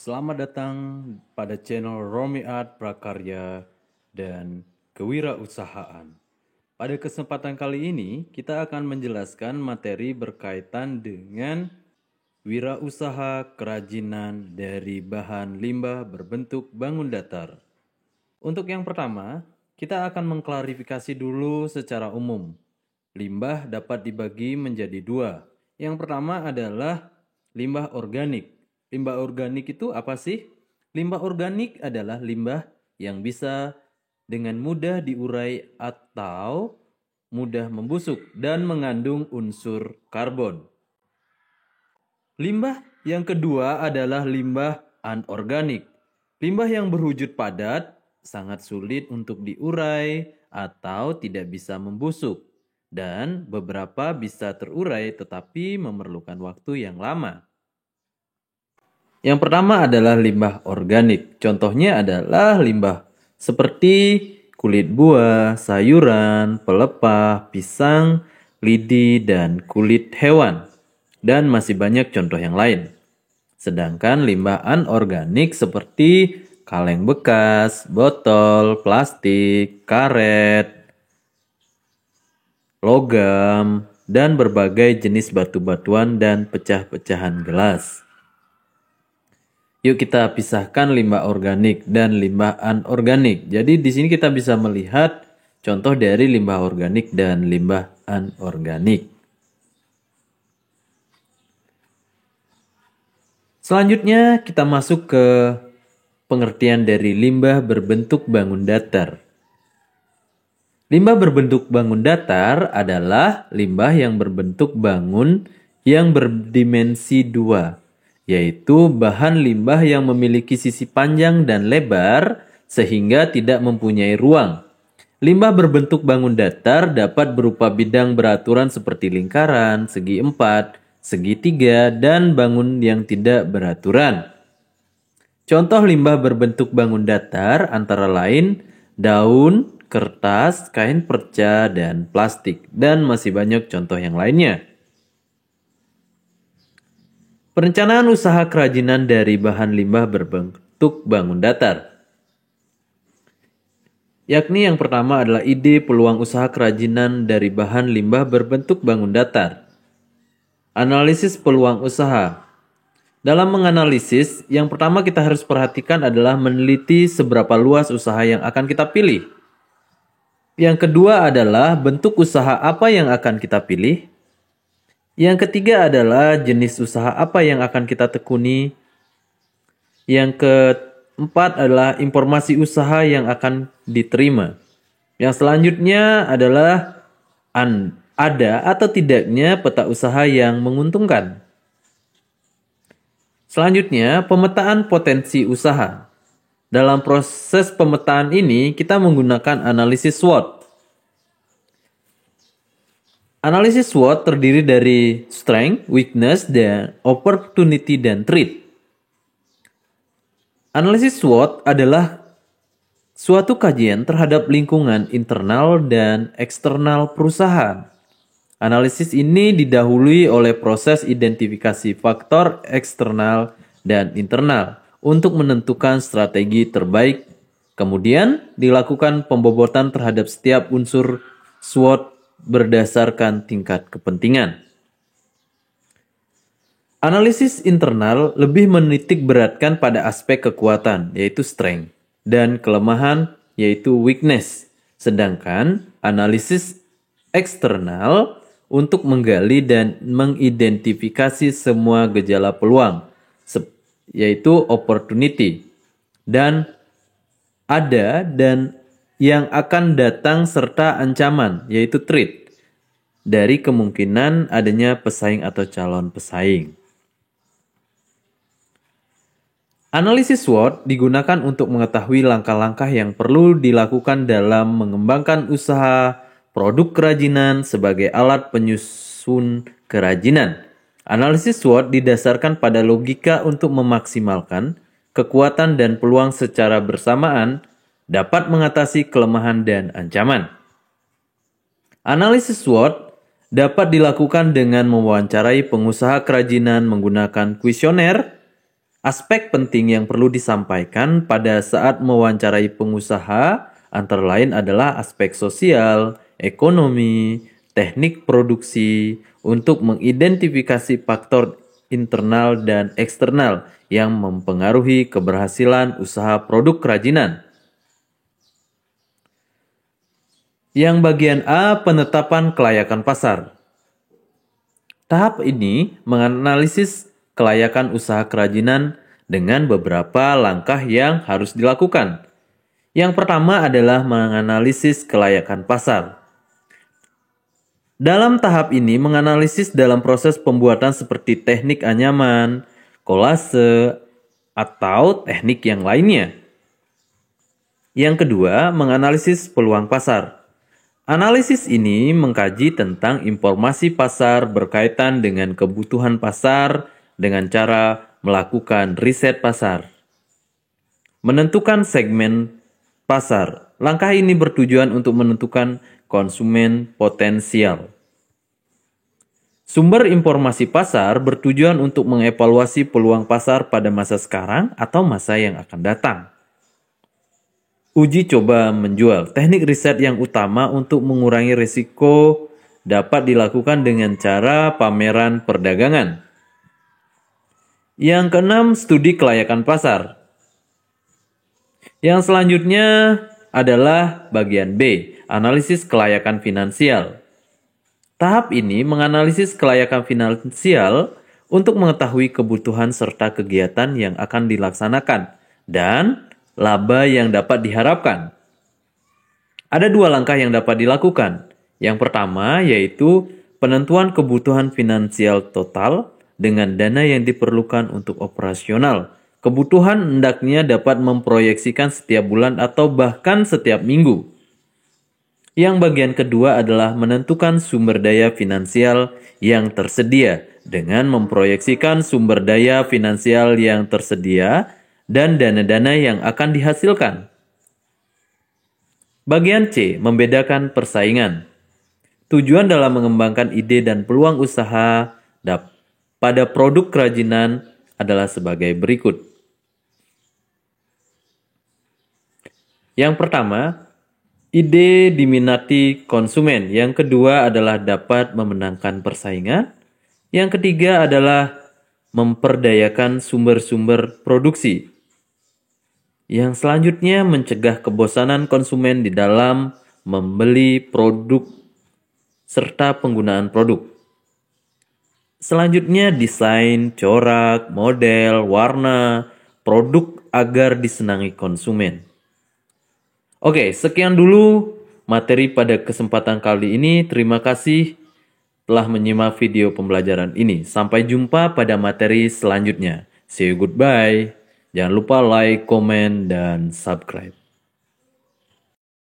Selamat datang pada channel Romi Art Prakarya dan Kewirausahaan. Pada kesempatan kali ini, kita akan menjelaskan materi berkaitan dengan wirausaha kerajinan dari bahan limbah berbentuk bangun datar. Untuk yang pertama, kita akan mengklarifikasi dulu secara umum. Limbah dapat dibagi menjadi dua. Yang pertama adalah limbah organik. Limbah organik itu apa sih? Limbah organik adalah limbah yang bisa dengan mudah diurai atau mudah membusuk dan mengandung unsur karbon. Limbah yang kedua adalah limbah anorganik. Limbah yang berwujud padat, sangat sulit untuk diurai atau tidak bisa membusuk. Dan beberapa bisa terurai tetapi memerlukan waktu yang lama. Yang pertama adalah limbah organik. Contohnya adalah limbah seperti kulit buah, sayuran, pelepah, pisang, lidi, dan kulit hewan. Dan masih banyak contoh yang lain. Sedangkan limbah anorganik seperti kaleng bekas, botol, plastik, karet, logam, dan berbagai jenis batu-batuan dan pecah-pecahan gelas. Yuk kita pisahkan limbah organik dan limbah anorganik. Jadi di sini kita bisa melihat contoh dari limbah organik dan limbah anorganik. Selanjutnya kita masuk ke pengertian dari limbah berbentuk bangun datar. Limbah berbentuk bangun datar adalah limbah yang berbentuk bangun yang berdimensi dua, yaitu bahan limbah yang memiliki sisi panjang dan lebar sehingga tidak mempunyai ruang. Limbah berbentuk bangun datar dapat berupa bidang beraturan seperti lingkaran, segi empat, segitiga, dan bangun yang tidak beraturan. Contoh limbah berbentuk bangun datar antara lain daun, kertas, kain perca, dan plastik, dan masih banyak contoh yang lainnya. Perencanaan usaha kerajinan dari bahan limbah berbentuk bangun datar. Yakni yang pertama adalah ide peluang usaha kerajinan dari bahan limbah berbentuk bangun datar. Analisis peluang usaha. Dalam menganalisis, yang pertama kita harus perhatikan adalah meneliti seberapa luas usaha yang akan kita pilih. Yang kedua adalah bentuk usaha apa yang akan kita pilih. Yang ketiga adalah jenis usaha apa yang akan kita tekuni. Yang keempat adalah informasi usaha yang akan diterima. Yang selanjutnya adalah ada atau tidaknya peta usaha yang menguntungkan. Selanjutnya, pemetaan potensi usaha. Dalam proses pemetaan ini, kita menggunakan analisis SWOT. Analisis SWOT terdiri dari strength, weakness, dan opportunity dan threat. Analisis SWOT adalah suatu kajian terhadap lingkungan internal dan eksternal perusahaan. Analisis ini didahului oleh proses identifikasi faktor eksternal dan internal untuk menentukan strategi terbaik. Kemudian dilakukan pembobotan terhadap setiap unsur SWOT berdasarkan tingkat kepentingan. Analisis internal lebih menitik beratkan pada aspek kekuatan, yaitu strength, dan kelemahan, yaitu weakness. Sedangkan analisis eksternal untuk menggali dan mengidentifikasi semua gejala peluang, yaitu opportunity, dan ada dan yang akan datang serta ancaman, yaitu threat, dari kemungkinan adanya pesaing atau calon pesaing. Analisis SWOT digunakan untuk mengetahui langkah-langkah yang perlu dilakukan dalam mengembangkan usaha produk kerajinan sebagai alat penyusun kerajinan. Analisis SWOT didasarkan pada logika untuk memaksimalkan kekuatan dan peluang secara bersamaan dapat mengatasi kelemahan dan ancaman. Analisis SWOT dapat dilakukan dengan mewawancarai pengusaha kerajinan menggunakan kuesioner, Aspek penting yang perlu disampaikan pada saat mewawancarai pengusaha antara lain adalah aspek sosial, ekonomi, teknik produksi untuk mengidentifikasi faktor internal dan eksternal yang mempengaruhi keberhasilan usaha produk kerajinan. Yang bagian A, penetapan kelayakan pasar. Tahap ini menganalisis kelayakan usaha kerajinan dengan beberapa langkah yang harus dilakukan. Yang pertama adalah menganalisis kelayakan pasar. Dalam tahap ini menganalisis dalam proses pembuatan seperti teknik anyaman, kolase, atau teknik yang lainnya. Yang kedua, menganalisis peluang pasar. Analisis ini mengkaji tentang informasi pasar berkaitan dengan kebutuhan pasar dengan cara melakukan riset pasar. Menentukan segmen pasar. Langkah ini bertujuan untuk menentukan konsumen potensial. Sumber informasi pasar bertujuan untuk mengevaluasi peluang pasar pada masa sekarang atau masa yang akan datang. Uji coba menjual. Teknik riset yang utama untuk mengurangi risiko dapat dilakukan dengan cara pameran perdagangan. Yang keenam, studi kelayakan pasar. Yang selanjutnya adalah bagian B, analisis kelayakan finansial. Tahap ini menganalisis kelayakan finansial untuk mengetahui kebutuhan serta kegiatan yang akan dilaksanakan dan laba yang dapat diharapkan. Ada dua langkah yang dapat dilakukan. Yang pertama yaitu penentuan kebutuhan finansial total dengan dana yang diperlukan untuk operasional. Kebutuhan hendaknya dapat memproyeksikan setiap bulan atau bahkan setiap minggu. Yang bagian kedua adalah menentukan sumber daya finansial yang tersedia dengan memproyeksikan sumber daya finansial yang tersedia dan dana-dana yang akan dihasilkan. Bagian C, membedakan persaingan. Tujuan dalam mengembangkan ide dan peluang usaha pada produk kerajinan adalah sebagai berikut. Yang pertama, ide diminati konsumen. Yang kedua adalah dapat memenangkan persaingan. Yang ketiga adalah memperdayakan sumber-sumber produksi. Yang selanjutnya mencegah kebosanan konsumen di dalam membeli produk serta penggunaan produk. Selanjutnya desain, corak, model, warna, produk agar disenangi konsumen. Oke, sekian dulu materi pada kesempatan kali ini. Terima kasih telah menyimak video pembelajaran ini. Sampai jumpa pada materi selanjutnya. See you, goodbye. Jangan lupa like, komen, dan subscribe.